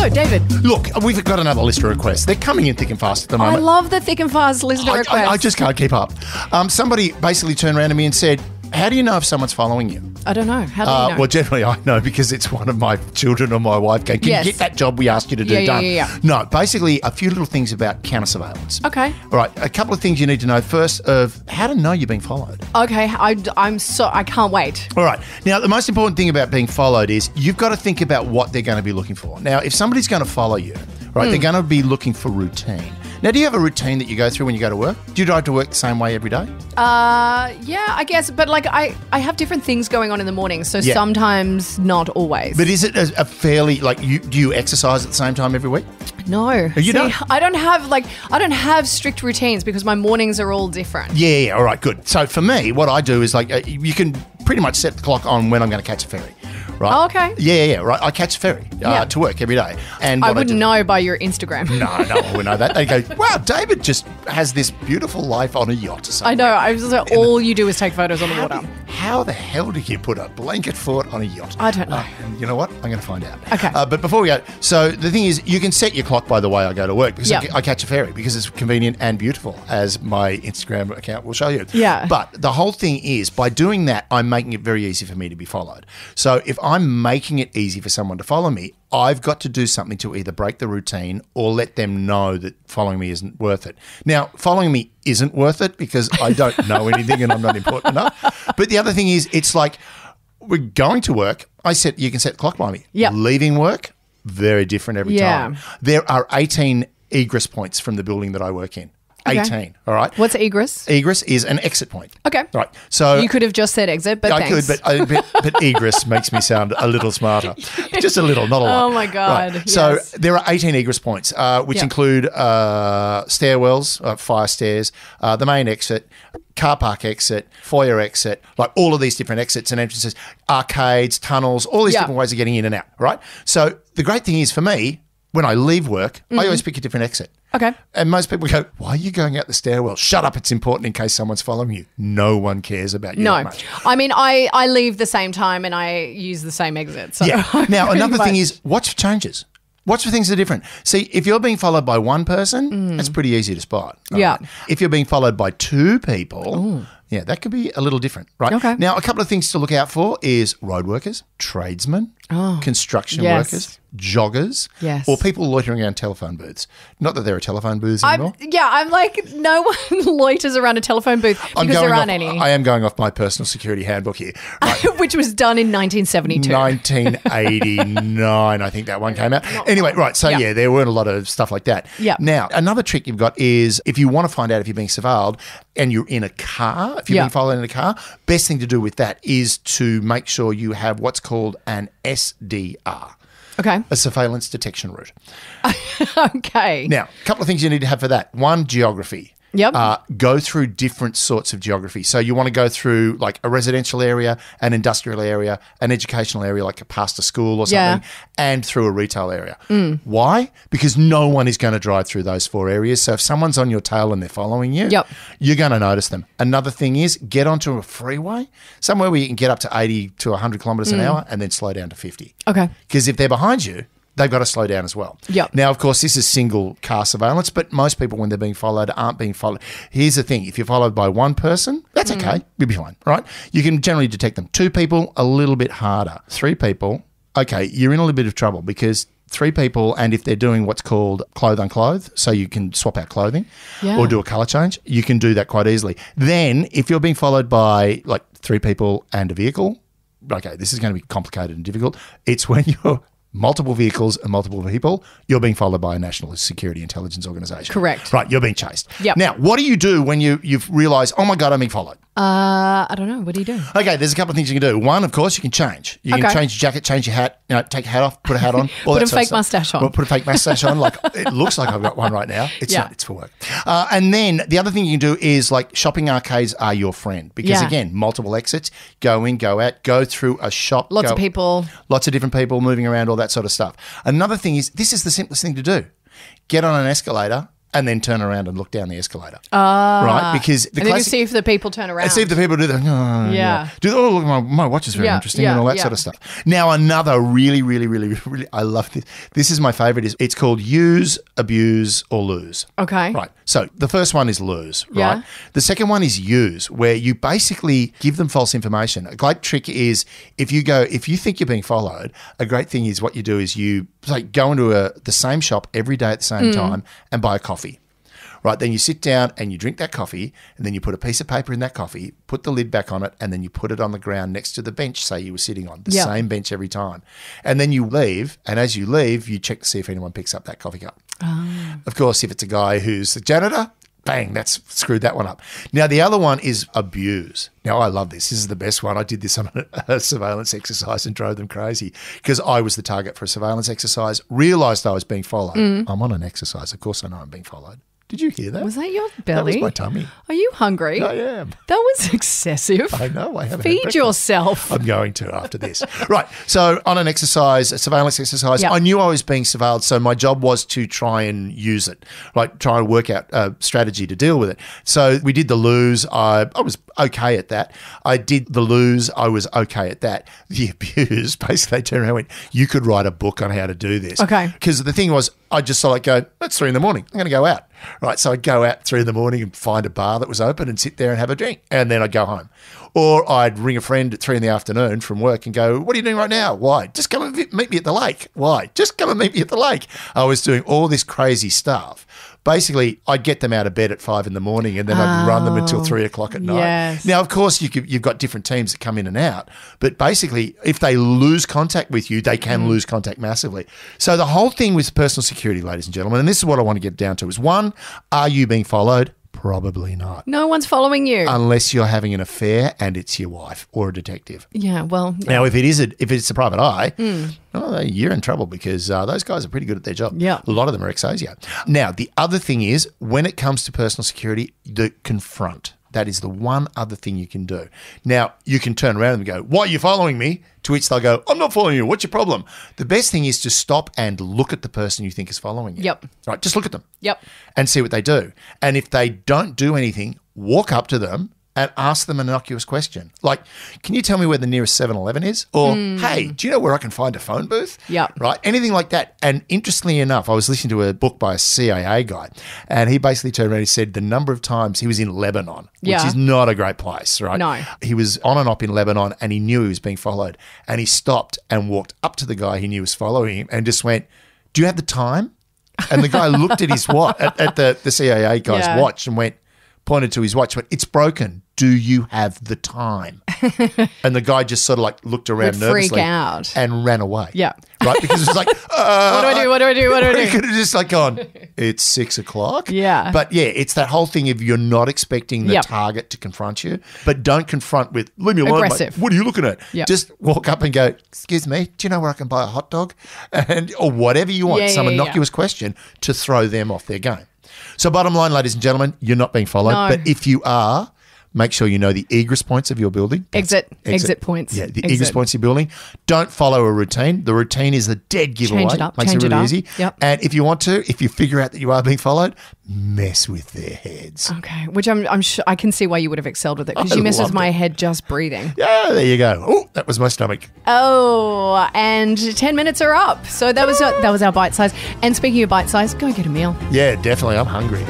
So, David. Look, we've got another listener request. They're coming in thick and fast at the moment. I love the thick and fast listener requests. I just can't keep up. Somebody basically turned around to me and said, how do you know if someone's following you? I don't know. How do you know? Well, generally I know because it's one of my children or my wife going, can you get that job we asked you to do done? Yeah. No, basically a few little things about counter surveillance. Okay. All right, a couple of things you need to know. First of how to know you're being followed. Okay, I can't wait. All right. Now, the most important thing about being followed is you've got to think about what they're going to be looking for. Now, if somebody's going to follow you, right, they're going to be looking for routine. Now, do you have a routine that you go through when you go to work? Do you drive to work the same way every day? Yeah, I guess. But like I have different things going on in the morning, so sometimes not always. But is it a fairly, like, do you exercise at the same time every week? No. You don't? I don't have strict routines because my mornings are all different. Yeah, all right, good. So for me, what I do is you can pretty much set the clock on when I'm going to catch a ferry. Right. Oh, okay. Yeah, right. I catch a ferry to work every day. And I wouldn't know by your Instagram. No, I wouldn't know that. They go, wow, David just has this beautiful life on a yacht or something. I know. I was like, all you do is take photos on the water. How the hell do you put a blanket fort on a yacht? I don't know. And you know what? I'm going to find out. Okay. But before we go, so the thing is, you can set your clock by the way I go to work because I catch a ferry because it's convenient and beautiful, as my Instagram account will show you. Yeah. But the whole thing is, by doing that, I'm making it very easy for me to be followed. So if I'm making it easy for someone to follow me, I've got to do something to either break the routine or let them know that following me isn't worth it. Now, following me isn't worth it because I don't know anything and I'm not important enough. But the other thing is, it's like we're going to work. You can set the clock by me. Yep. Leaving work, very different every time. There are 18 egress points from the building that I work in. 18, all right? What's egress? Egress is an exit point. Okay. Right. So you could have just said exit, but thanks. I could, but egress makes me sound a little smarter. Just a little, not a lot. Oh, my God. Right. So there are 18 egress points, which include stairwells, fire stairs, the main exit, car park exit, foyer exit, like all of these different exits and entrances, arcades, tunnels, all these different ways of getting in and out, right? So the great thing is for me, when I leave work, I always pick a different exit. Okay. And most people go, why are you going out the stairwell? Shut up, it's important in case someone's following you. No one cares about you that much. I mean, I leave the same time and I use the same exit. So Now, another thing is, watch for changes. Watch for things that are different. See, if you're being followed by one person, that's pretty easy to spot. Yeah. Right? If you're being followed by two people, that could be a little different, right? Okay. Now, a couple of things to look out for is road workers, tradesmen, construction workers, joggers, or people loitering around telephone booths. Not that there are telephone booths anymore. I'm like, no one loiters around a telephone booth because there aren't any. I am going off my personal security handbook here. Right. Which was done in 1972. 1989, I think that one came out. Anyway, right, so there weren't a lot of stuff like that. Yeah. Now, another trick you've got is if you want to find out if you're being surveilled and you're in a car, if you're being followed in a car, best thing to do with that is to make sure you have what's called an SDR. Okay. A surveillance detection route. Okay. Now, a couple of things you need to have for that. One, geography. Yep. Go through different sorts of geography. So you want to go through like a residential area, an industrial area, an educational area like past a school or something, and through a retail area. Why? Because no one is going to drive through those four areas. So if someone's on your tail and they're following you, you're going to notice them. Another thing is get onto a freeway, somewhere where you can get up to 80 to 100 kilometres an hour and then slow down to 50. Okay. Because if they're behind you, they've got to slow down as well. Yep. Now, of course, this is single car surveillance, but most people, when they're being followed, aren't being followed. Here's the thing. If you're followed by one person, that's okay. You'll be fine, right? You can generally detect them. Two people, a little bit harder. Three people, okay, you're in a little bit of trouble because three people, and if they're doing what's called clothe unclothe, so you can swap out clothing or do a colour change, you can do that quite easily. Then, if you're being followed by like three people and a vehicle, okay, this is going to be complicated and difficult. It's when you're multiple vehicles and multiple people, you're being followed by a national security intelligence organisation. Correct. Right, you're being chased. Yep. Now, what do you do when you've realised, oh my God, I'm being followed? I don't know. What do you do? Okay, there's a couple of things you can do. One, of course, you can change. You can change your jacket, change your hat, take your hat off, put a hat on. Put a fake mustache on. Well, put a fake mustache on. Like it looks like I've got one right now. It's not. It's for work. And then the other thing you can do is like shopping arcades are your friend because again, multiple exits, go in, go out, go through a shop. Lots of people. Lots of different people moving around, all that sort of stuff. Another thing is, this is the simplest thing to do. Get on an escalator and then turn around and look down the escalator. Right? Because the and then you see if the people turn around. And see if the people do that. Look, my watch is very interesting and all that sort of stuff. Now, another really, I love this. This is my favorite. It's called use, abuse, or lose. Okay. Right. So the first one is lose, right? Yeah. The second one is use, where you basically give them false information. A great trick is if you think you're being followed, a great thing is what you do is you go into the same shop every day at the same time and buy a coffee. Right, then you sit down and you drink that coffee, and then you put a piece of paper in that coffee, put the lid back on it, and then you put it on the ground next to the bench, say you were sitting on, the same bench every time. And then you leave, and as you leave, you check to see if anyone picks up that coffee cup. Oh. Of course, if it's a guy who's the janitor, bang, that's screwed that one up. Now, the other one is abuse. Now, I love this. This is the best one. I did this on a surveillance exercise and drove them crazy because I was the target for a surveillance exercise, realised I was being followed. I'm on an exercise. Of course I know I'm being followed. Did you hear that? Was that your belly? That was my tummy. Are you hungry? I am. That was excessive. I know. I haven't. Feed yourself. I'm going to after this. Right. So on a surveillance exercise, I knew I was being surveilled, so my job was to try and use it, like try and work out a strategy to deal with it. So we did the lose. I was okay at that. I did the lose. I was okay at that. The abuse, basically, they turned around and went, you could write a book on how to do this. Okay. Because the thing was, I just sort of go, it's 3 a.m. I'm going to go out. Right, so I'd go out at 3 a.m. and find a bar that was open and sit there and have a drink, and then I'd go home. Or I'd ring a friend at 3 p.m. from work and go, what are you doing right now? Why? Just come and meet me at the lake. Why? Just come and meet me at the lake. I was doing all this crazy stuff. Basically, I'd get them out of bed at 5 a.m. and then I'd run them until 3 o'clock at night. Yes. Now, of course, you've got different teams that come in and out, but basically, if they lose contact with you, they can lose contact massively. So the whole thing with personal security, ladies and gentlemen, and this is what I want to get down to, is one, are you being followed? Probably not. No one's following you. Unless you're having an affair and it's your wife or a detective. Yeah, well. Yeah. Now, if it's a private eye, you're in trouble because those guys are pretty good at their job. Yeah. A lot of them are ex-ASIO. Now, the other thing is, when it comes to personal security, confront. That is the one other thing you can do. Now, you can turn around and go, why are you following me? To which they'll go, I'm not following you. What's your problem? The best thing is to stop and look at the person you think is following you. Yep. Right, just look at them. Yep. And see what they do. And if they don't do anything, walk up to them and ask them an innocuous question. Like, can you tell me where the nearest 7-Eleven is? Or, hey, do you know where I can find a phone booth? Yeah. Right? Anything like that. And interestingly enough, I was listening to a book by a CIA guy, and he basically turned around and he said the number of times he was in Lebanon, which is not a great place, right? No. He was on and off in Lebanon, and he knew he was being followed. And he stopped and walked up to the guy he knew was following him and just went, do you have the time? And the guy looked at his watch, at the CIA guy's watch and pointed to his watch, went, it's broken. Do you have the time? And the guy just sort of like looked around nervously freak out and ran away. Yeah. Right? Because it's like, what do I do? What do I do? What do I do? He could have just like gone, it's 6 o'clock. Yeah. But yeah, it's that whole thing of you're not expecting the target to confront you, but don't confront with, leave me alone. Aggressive. Mate. What are you looking at? Yep. Just walk up and go, excuse me, do you know where I can buy a hot dog? Or whatever you want, some innocuous question to throw them off their game. So bottom line, ladies and gentlemen, you're not being followed. No. But if you are, make sure you know the egress points of your building. Exit points. Yeah, the egress points of your building. Don't follow a routine. The routine is a dead giveaway. Change it up. Makes it really easy. Yep. And if you want to, if you figure out that you are being followed, mess with their heads. Okay, which I'm sure I can see why you would have excelled with it because you messed with my head just breathing. Yeah, there you go. Oh, that was my stomach. Oh, and 10 minutes are up. So that was our bite size. And speaking of bite size, go and get a meal. Yeah, definitely. I'm hungry.